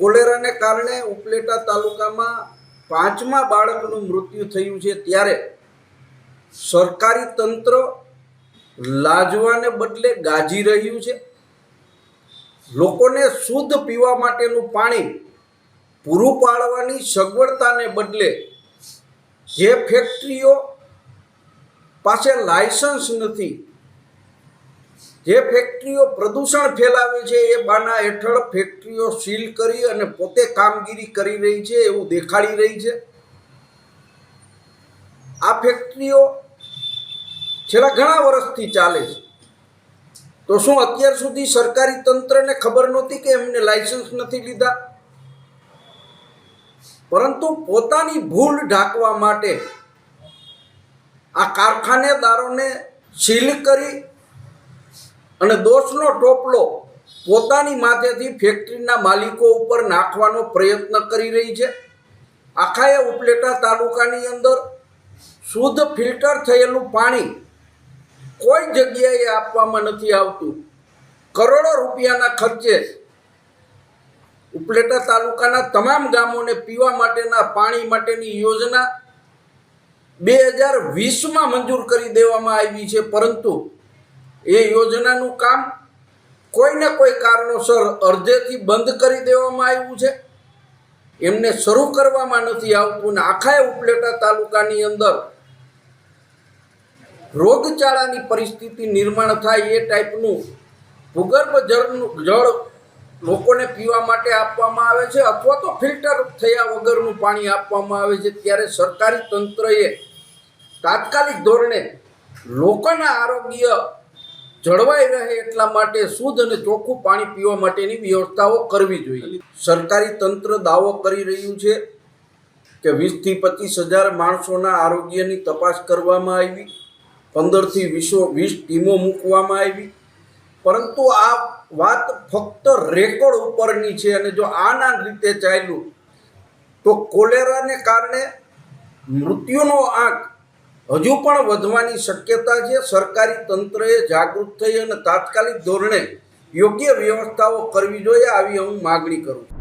કોલેરાને કારણે ઉપલેટા તાલુકામાં 5મા બાળકનું મૃત્યુ થયું છે, ત્યારે સરકારી તંત્ર લાજવાને બદલે ગાજી રહ્યું છે। લોકોને શુદ્ધ પીવા માટેનું પાણી પૂરું પાડવાની સગવડતાને બદલે જે ફેક્ટરીઓ પાસે લાયસન્સ નથી, જે ફેક્ટરીઓ પ્રદૂષણ ફેલાવે છે, એ બાના હેઠળ ફેક્ટરીઓ સીલ કરી અને પોતે કામગીરી કરી રહી છે એવું દેખાડી રહી છે। આ ફેક્ટરીઓ છેલ્લા ઘણા વર્ષથી ચાલે છે, તો શું અત્યાર સુધી સરકારી તંત્રને ખબર નહોતી કે એમને લાયસન્સ નથી લીધા? પરંતુ પોતાની ભૂલ ઢાંકવા માટે આ કારખાનેદારોને સીલ કરી અને દોષનો ટોપલો પોતાની માથેથી ફેક્ટરીના માલિકો ઉપર નાખવાનો પ્રયત્ન કરી રહી છે। આખાએ ઉપલેટા તાલુકાની અંદર શુદ્ધ ફિલ્ટર થયેલું પાણી કોઈ જગ્યાએ આપવામાં નથી આવતું। કરોડો રૂપિયાના ખર્ચે ઉપલેટા તાલુકાના તમામ ગામોને પીવા માટેના પાણી માટેની યોજના 2020માં મંજૂર કરી દેવામાં આવી છે, પરંતુ એ યોજનાનું કામ કોઈને કોઈ કારણોસર અડધેથી બંધ કરી દેવામાં આવ્યું છે। એમને શરૂ કરવામાં નથી આવતું ને આખા ઉપલેટા તાલુકાની અંદર રોગચાળાની પરિસ્થિતિ નિર્માણ થાય એ ટાઈપનું ભૂગર્ભ જળ લોકોને પીવા માટે આપવામાં આવે છે, અથવા તો ફિલ્ટર થયા વગરનું પાણી આપવામાં આવે છે। ત્યારે સરકારી તંત્રએ તાત્કાલિક ધોરણે લોકોના આરોગ્ય જળવાઈ રહે એટલા માટે શુદ્ધ અને ચોખ્ખું પાણી પીવા માટેની વ્યવસ્થાઓ કરવી જોઈએ। સરકારી તંત્ર દાવો કરી રહ્યું છે કે 20થી 25 હજાર માણસોના આરોગ્યની તપાસ કરવામાં આવી, 15થી 20 ટીમો મૂકવામાં આવી, પરંતુ આ વાત ફક્ત રેકોર્ડ ઉપરની છે અને જો આના રીતે ચાલ્યું તો કોલેરાને કારણે મૃત્યુનો આંક હજુ પણ વધવાની શક્યતા છે। સરકારી તંત્રએ જાગૃત થઈ અને તાત્કાલિક ધોરણે યોગ્ય વ્યવસ્થાઓ કરવી જોઈએ, આવી હું માગણી કરું છું।